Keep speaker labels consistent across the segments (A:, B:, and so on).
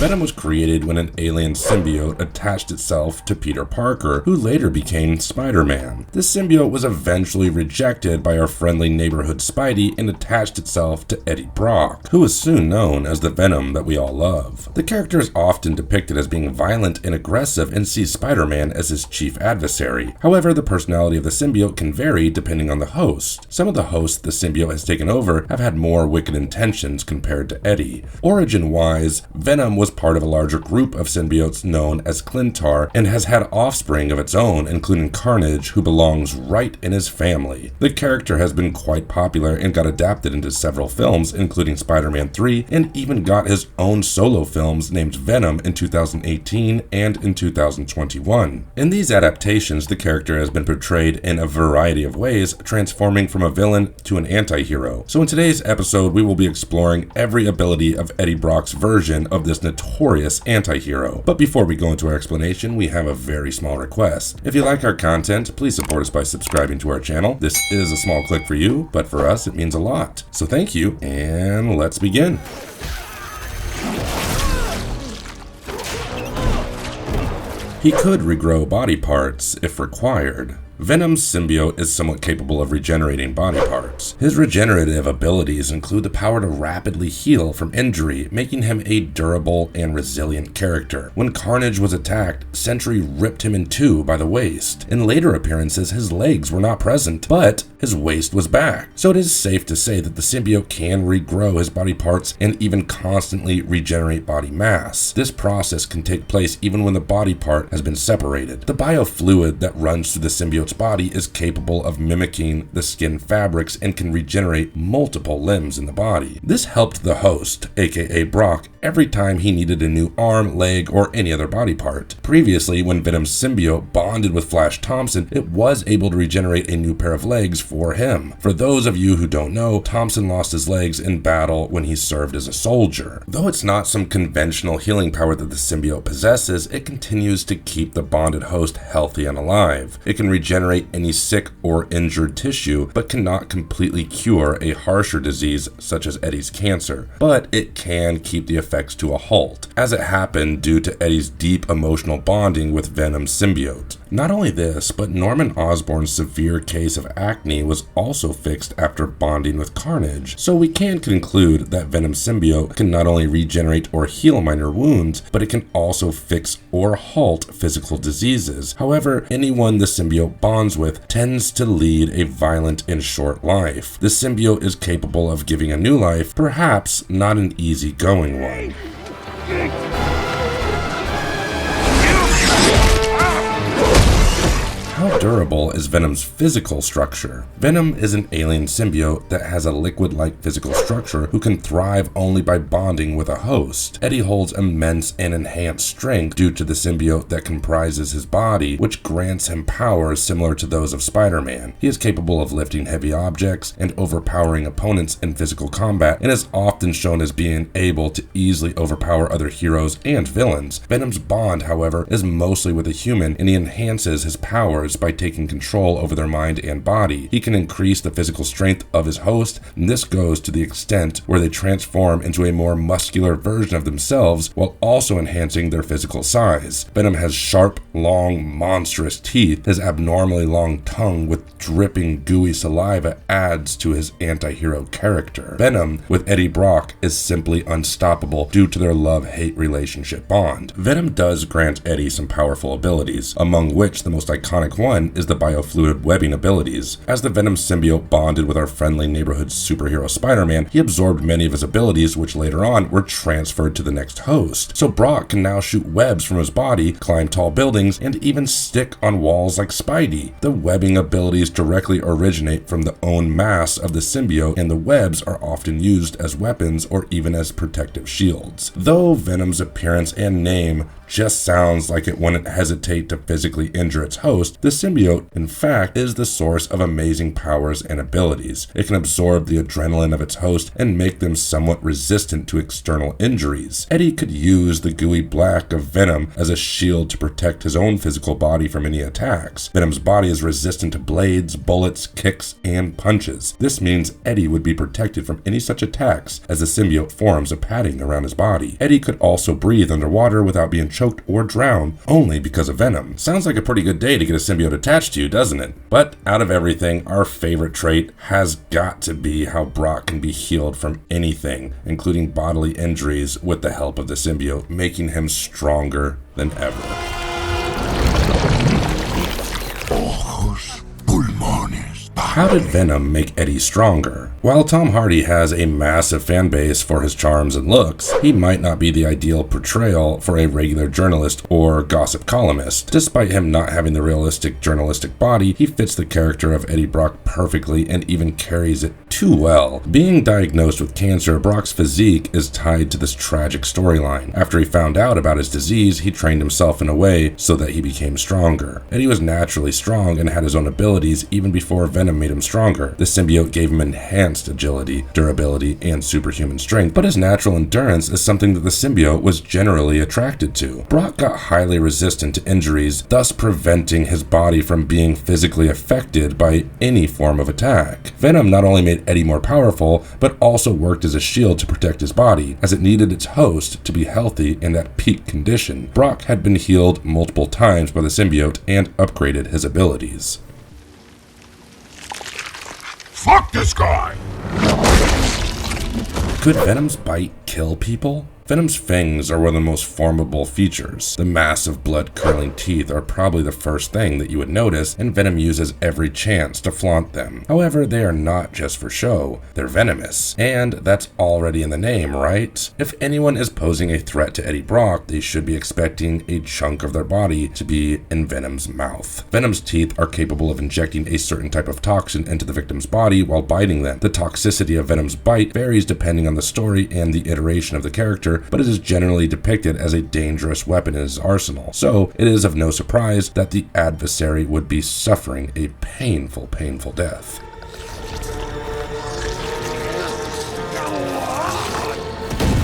A: Venom was created when an alien symbiote attached itself to Peter Parker, who later became Spider-Man. This symbiote was eventually rejected by our friendly neighborhood Spidey and attached itself to Eddie Brock, who was soon known as the Venom that we all love. The character is often depicted as being violent and aggressive and sees Spider-Man as his chief adversary. However, the personality of the symbiote can vary depending on the host. Some of the hosts the symbiote has taken over have had more wicked intentions compared to Eddie. Origin-wise, Venom was part of a larger group of symbiotes known as Clintar and has had offspring of its own, including Carnage, who belongs right in his family. The character has been quite popular and got adapted into several films, including Spider-Man 3, and even got his own solo films named Venom in 2018 and in 2021. In these adaptations, the character has been portrayed in a variety of ways, transforming from a villain to an anti-hero. So in today's episode, we will be exploring every ability of Eddie Brock's version of this notorious anti-hero. But before we go into our explanation, we have a very small request. If you like our content, please support us by subscribing to our channel. This is a small click for you, but for us, it means a lot. So thank you, and let's begin. He could regrow body parts if required. Venom's symbiote is somewhat capable of regenerating body parts. His regenerative abilities include the power to rapidly heal from injury, making him a durable and resilient character. When Carnage was attacked, Sentry ripped him in two by the waist. In later appearances, his legs were not present, but his waist was back. So it is safe to say that the symbiote can regrow his body parts and even constantly regenerate body mass. This process can take place even when the body part has been separated. The biofluid that runs through the symbiote's body is capable of mimicking the skin fabrics and can regenerate multiple limbs in the body. This helped the host, aka Brock, every time he needed a new arm, leg, or any other body part. Previously, when Venom's symbiote bonded with Flash Thompson, it was able to regenerate a new pair of legs for him. For those of you who don't know, Thompson lost his legs in battle when he served as a soldier. Though it's not some conventional healing power that the symbiote possesses, it continues to keep the bonded host healthy and alive. It can regenerate any sick or injured tissue, but cannot completely cure a harsher disease such as Eddie's cancer. But it can keep the effects to a halt, as it happened due to Eddie's deep emotional bonding with Venom's symbiote. Not only this, but Norman Osborn's severe case of acne was also fixed after bonding with Carnage. So we can conclude that Venom's symbiote can not only regenerate or heal minor wounds, but it can also fix or halt physical diseases. However, anyone the symbiote bonds with tends to lead a violent and short life. The symbiote is capable of giving a new life, perhaps not an easy-going one. How durable is Venom's physical structure? Venom is an alien symbiote that has a liquid-like physical structure who can thrive only by bonding with a host. Eddie holds immense and enhanced strength due to the symbiote that comprises his body, which grants him powers similar to those of Spider-Man. He is capable of lifting heavy objects and overpowering opponents in physical combat, and is often shown as being able to easily overpower other heroes and villains. Venom's bond, however, is mostly with a human, and he enhances his powers by taking control over their mind and body. He can increase the physical strength of his host, and this goes to the extent where they transform into a more muscular version of themselves while also enhancing their physical size. Venom has sharp, long, monstrous teeth. His abnormally long tongue with dripping, gooey saliva adds to his anti-hero character. Venom, with Eddie Brock, is simply unstoppable due to their love-hate relationship bond. Venom does grant Eddie some powerful abilities, among which the most iconic one is the biofluid webbing abilities. As the Venom symbiote bonded with our friendly neighborhood superhero Spider-Man, he absorbed many of his abilities, which later on were transferred to the next host. So Brock can now shoot webs from his body, climb tall buildings, and even stick on walls like Spidey. The webbing abilities directly originate from the own mass of the symbiote, and the webs are often used as weapons or even as protective shields. Though Venom's appearance and name just sounds like it wouldn't hesitate to physically injure its host, The symbiote, in fact, is the source of amazing powers and abilities. It can absorb the adrenaline of its host and make them somewhat resistant to external injuries. Eddie could use the gooey black of Venom as a shield to protect his own physical body from any attacks. Venom's body is resistant to blades, bullets, kicks, and punches. This means Eddie would be protected from any such attacks as the symbiote forms a padding around his body. Eddie could also breathe underwater without being choked or drowned only because of Venom. Sounds like a pretty good day to get a symbiote attached to you, doesn't it? But out of everything, our favorite trait has got to be how Brock can be healed from anything, including bodily injuries, with the help of the symbiote, making him stronger than ever. How did Venom make Eddie stronger? While Tom Hardy has a massive fan base for his charms and looks, he might not be the ideal portrayal for a regular journalist or gossip columnist. Despite him not having the realistic journalistic body, he fits the character of Eddie Brock perfectly and even carries it too well. Being diagnosed with cancer, Brock's physique is tied to this tragic storyline. After he found out about his disease, he trained himself in a way so that he became stronger. Eddie was naturally strong and had his own abilities even before Venom made him stronger. The symbiote gave him enhanced agility, durability, and superhuman strength, but his natural endurance is something that the symbiote was generally attracted to. Brock got highly resistant to injuries, thus preventing his body from being physically affected by any form of attack. Venom not only made Eddie more powerful, but also worked as a shield to protect his body, as it needed its host to be healthy in that peak condition. Brock had been healed multiple times by the symbiote and upgraded his abilities.
B: Fuck this guy!
A: Could Venom's bite kill people? Venom's fangs are one of the most formidable features. The massive blood-curdling teeth are probably the first thing that you would notice, and Venom uses every chance to flaunt them. However, they are not just for show, they're venomous. And that's already in the name, right? If anyone is posing a threat to Eddie Brock, they should be expecting a chunk of their body to be in Venom's mouth. Venom's teeth are capable of injecting a certain type of toxin into the victim's body while biting them. The toxicity of Venom's bite varies depending on the story and the iteration of the character, but it is generally depicted as a dangerous weapon in his arsenal, so it is of no surprise that the adversary would be suffering a painful death.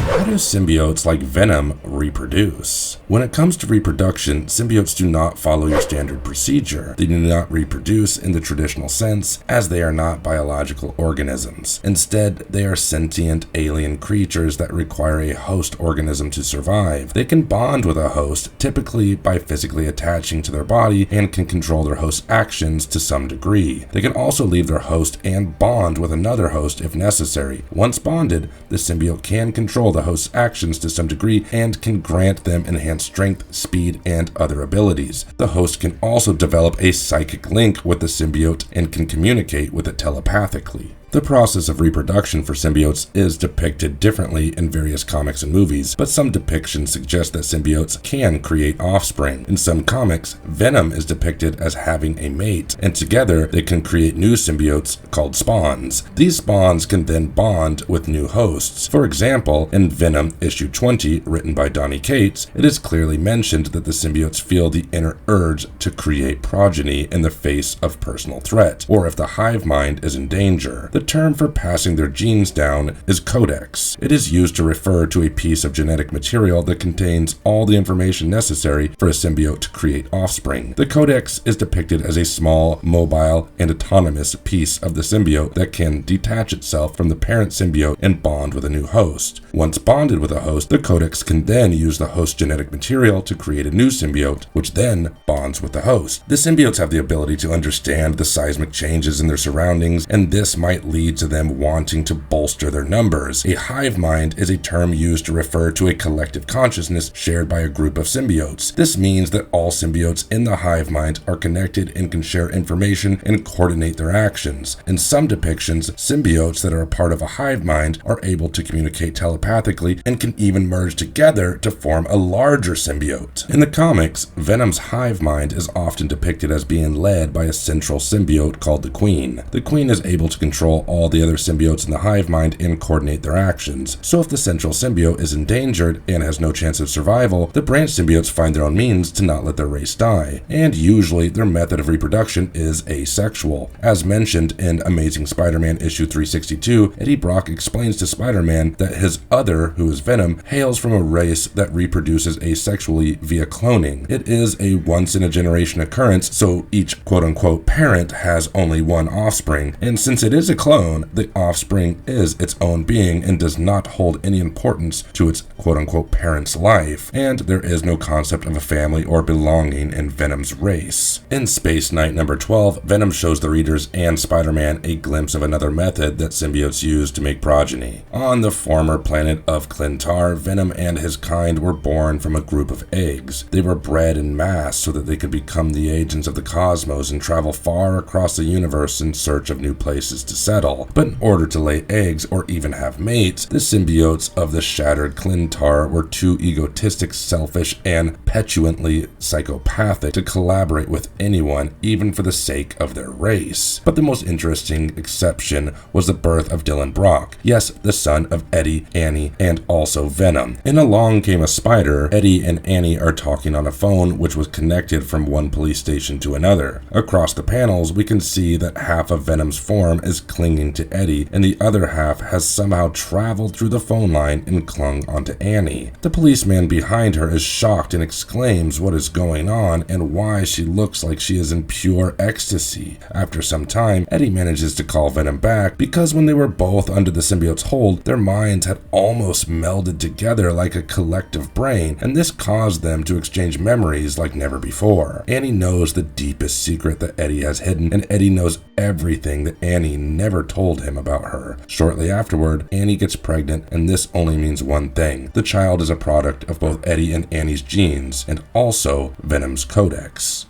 A: How do symbiotes like Venom reproduce? When it comes to reproduction, symbiotes do not follow your standard procedure. They do not reproduce in the traditional sense, as they are not biological organisms. Instead, they are sentient alien creatures that require a host organism to survive. They can bond with a host, typically by physically attaching to their body, and can control their host's actions to some degree. They can also leave their host and bond with another host if necessary. Once bonded, the symbiote can control the host's actions to some degree and can grant them enhanced strength, speed, and other abilities. The host can also develop a psychic link with the symbiote and can communicate with it telepathically. The process of reproduction for symbiotes is depicted differently in various comics and movies, but some depictions suggest that symbiotes can create offspring. In some comics, Venom is depicted as having a mate, and together they can create new symbiotes called spawns. These spawns can then bond with new hosts. For example, in Venom issue 20, written by Donny Cates, it is clearly mentioned that the symbiotes feel the inner urge to create progeny in the face of personal threat, or if the hive mind is in danger. The term for passing their genes down is codex. It is used to refer to a piece of genetic material that contains all the information necessary for a symbiote to create offspring. The codex is depicted as a small, mobile, and autonomous piece of the symbiote that can detach itself from the parent symbiote and bond with a new host. Once bonded with a host, the codex can then use the host's genetic material to create a new symbiote, which then bonds with the host. The symbiotes have the ability to understand the seismic changes in their surroundings, and this might lead to them wanting to bolster their numbers. A hive mind is a term used to refer to a collective consciousness shared by a group of symbiotes. This means that all symbiotes in the hive mind are connected and can share information and coordinate their actions. In some depictions, symbiotes that are a part of a hive mind are able to communicate telepathically and can even merge together to form a larger symbiote. In the comics, Venom's hive mind is often depicted as being led by a central symbiote called the Queen. The Queen is able to control control all the other symbiotes in the hive mind and coordinate their actions. So if the central symbiote is endangered and has no chance of survival, the branch symbiotes find their own means to not let their race die, and usually their method of reproduction is asexual. As mentioned in Amazing Spider-Man issue 362, Eddie Brock explains to Spider-Man that his other, who is Venom, hails from a race that reproduces asexually via cloning. It is a once-in-a-generation occurrence, so each quote-unquote parent has only one offspring, and since it is a clone, the offspring is its own being and does not hold any importance to its quote-unquote parent's life, and there is no concept of a family or belonging in Venom's race. In Space Knight number 12, Venom shows the readers and Spider-Man a glimpse of another method that symbiotes use to make progeny. On the former planet of Clintar, Venom and his kind were born from a group of eggs. They were bred in mass so that they could become the agents of the cosmos and travel far across the universe in search of new places to settle. But in order to lay eggs or even have mates, the symbiotes of the shattered Clintar were too egotistic, selfish, and petulantly psychopathic to collaborate with anyone, even for the sake of their race. But the most interesting exception was the birth of Dylan Brock, yes, the son of Eddie, Annie, and also Venom. In Along Came a Spider, Eddie and Annie are talking on a phone which was connected from one police station to another. Across the panels, we can see that half of Venom's form is clinging to Eddie, and the other half has somehow traveled through the phone line and clung onto Annie. The policeman behind her is shocked and exclaims what is going on and why she looks like she is in pure ecstasy. After some time, Eddie manages to call Venom back because when they were both under the symbiote's hold, their minds had almost melded together like a collective brain, and this caused them to exchange memories like never before. Annie knows the deepest secret that Eddie has hidden, and Eddie knows everything that Annie never told him about her. Shortly afterward, Annie gets pregnant, and this only means one thing. The child is a product of both Eddie and Annie's genes, and also Venom's codex.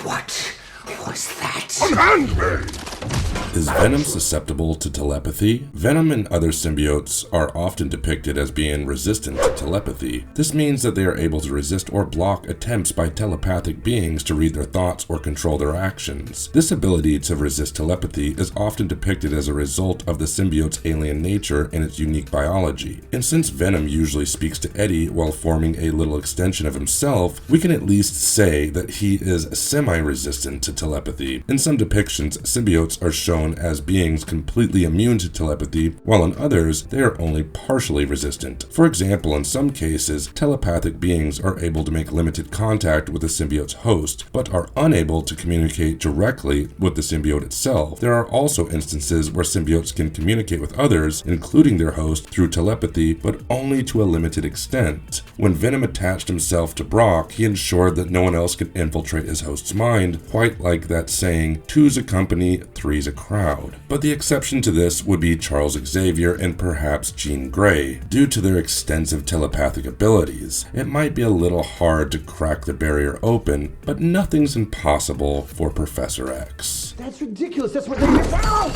C: What was that?
B: Unhand me!
A: Is Venom susceptible to telepathy? Venom and other symbiotes are often depicted as being resistant to telepathy. This means that they are able to resist or block attempts by telepathic beings to read their thoughts or control their actions. This ability to resist telepathy is often depicted as a result of the symbiote's alien nature and its unique biology. And since Venom usually speaks to Eddie while forming a little extension of himself, we can at least say that he is semi-resistant to telepathy. In some depictions, symbiotes are shown as beings completely immune to telepathy, while in others, they are only partially resistant. For example, in some cases, telepathic beings are able to make limited contact with the symbiote's host, but are unable to communicate directly with the symbiote itself. There are also instances where symbiotes can communicate with others, including their host, through telepathy, but only to a limited extent. When Venom attached himself to Brock, he ensured that no one else could infiltrate his host's mind, quite like that saying, "Two's a company, three's a crowd." But the exception to this would be Charles Xavier and perhaps Jean Grey, due to their extensive telepathic abilities. It might be a little hard to crack the barrier open, but nothing's impossible for Professor X.
C: That's ridiculous. That's what they That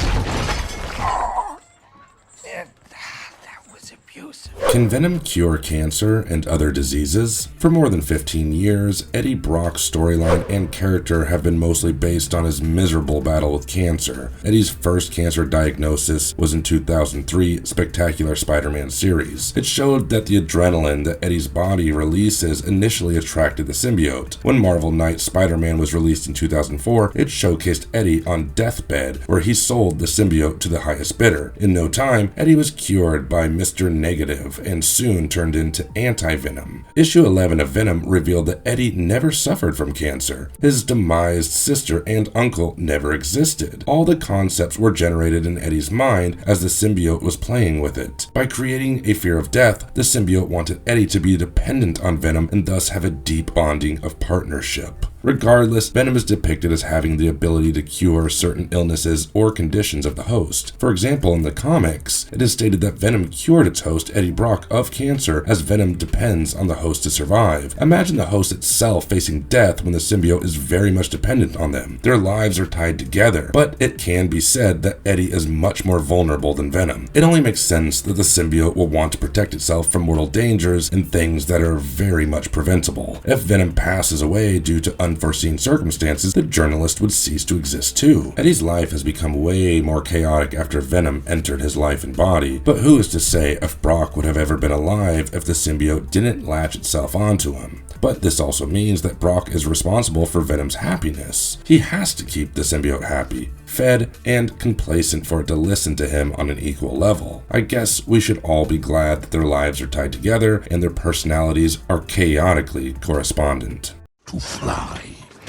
C: was abusive.
A: Can Venom cure cancer and other diseases? For more than 15 years, Eddie Brock's storyline and character have been mostly based on his miserable battle with cancer. Eddie's first cancer diagnosis was in 2003 Spectacular Spider-Man series. It showed that the adrenaline that Eddie's body releases initially attracted the symbiote. When Marvel Knight Spider-Man was released in 2004, it showcased Eddie on deathbed, where he sold the symbiote to the highest bidder. In no time, Eddie was cured by Mr. Negative and soon turned into Anti-Venom. Issue 11 of Venom revealed that Eddie never suffered from cancer. His demised sister and uncle never existed. All the concepts were generated in Eddie's mind as the symbiote was playing with it. By creating a fear of death, the symbiote wanted Eddie to be dependent on Venom and thus have a deep bonding of partnership. Regardless, Venom is depicted as having the ability to cure certain illnesses or conditions of the host. For example, in the comics, it is stated that Venom cured its host, Eddie Brock, of cancer, as Venom depends on the host to survive. Imagine the host itself facing death when the symbiote is very much dependent on them. Their lives are tied together, but it can be said that Eddie is much more vulnerable than Venom. It only makes sense that the symbiote will want to protect itself from mortal dangers and things that are very much preventable. If Venom passes away due to unforeseen circumstances, the journalist would cease to exist too. Eddie's life has become way more chaotic after Venom entered his life and body, but who is to say if Brock would have ever been alive if the symbiote didn't latch itself onto him? But this also means that Brock is responsible for Venom's happiness. He has to keep the symbiote happy, fed, and complacent for it to listen to him on an equal level. I guess we should all be glad that their lives are tied together and their personalities are chaotically correspondent.
B: To fly,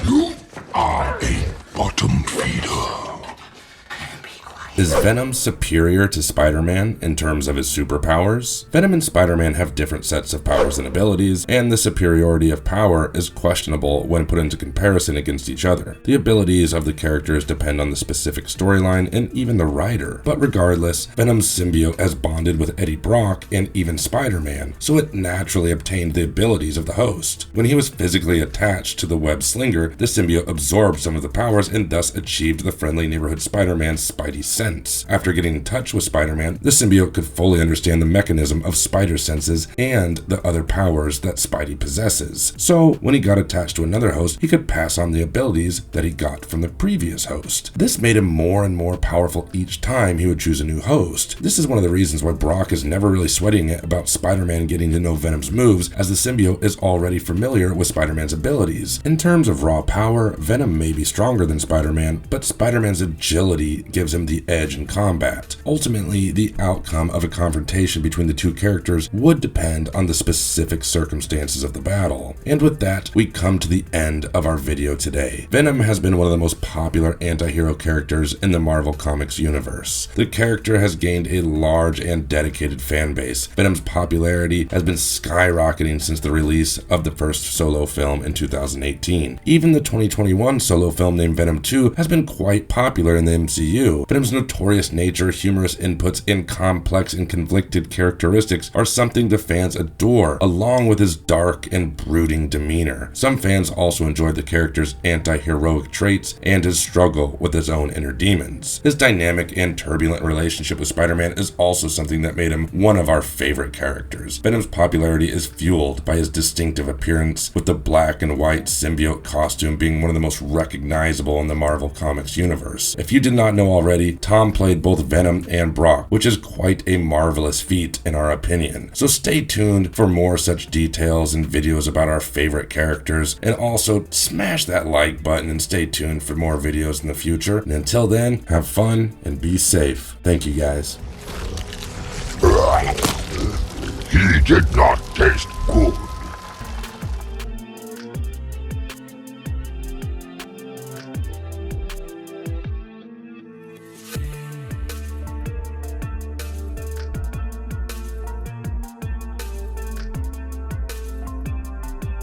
B: you are a bottom feeder.
A: Is Venom superior to Spider-Man in terms of his superpowers? Venom and Spider-Man have different sets of powers and abilities, and the superiority of power is questionable when put into comparison against each other. The abilities of the characters depend on the specific storyline and even the writer. But regardless, Venom's symbiote has bonded with Eddie Brock and even Spider-Man, so it naturally obtained the abilities of the host. When he was physically attached to the web slinger, the symbiote absorbed some of the powers and thus achieved the friendly neighborhood Spider-Man's Spidey sense. After getting in touch with Spider-Man, the symbiote could fully understand the mechanism of Spider senses and the other powers that Spidey possesses. So when he got attached to another host, he could pass on the abilities that he got from the previous host. This made him more and more powerful each time he would choose a new host. This is one of the reasons why Brock is never really sweating it about Spider-Man getting to know Venom's moves, as the symbiote is already familiar with Spider-Man's abilities. In terms of raw power, Venom may be stronger than Spider-Man, but Spider-Man's agility gives him the edge in combat. Ultimately, the outcome of a confrontation between the two characters would depend on the specific circumstances of the battle. And with that, we come to the end of our video today. Venom has been one of the most popular anti-hero characters in the Marvel Comics universe. The character has gained a large and dedicated fan base. Venom's popularity has been skyrocketing since the release of the first solo film in 2018. Even the 2021 solo film named Venom 2 has been quite popular in the MCU. Venom's notorious nature, humorous inputs, and complex and conflicted characteristics are something the fans adore, along with his dark and brooding demeanor. Some fans also enjoy the character's anti-heroic traits and his struggle with his own inner demons. His dynamic and turbulent relationship with Spider-Man is also something that made him one of our favorite characters. Venom's popularity is fueled by his distinctive appearance, with the black and white symbiote costume being one of the most recognizable in the Marvel Comics universe. If you did not know already, Tom played both Venom and Brock, which is quite a marvelous feat in our opinion. So stay tuned for more such details and videos about our favorite characters, and also smash that like button and stay tuned for more videos in the future. And until then, have fun and be safe. Thank you guys.
B: He did not taste good.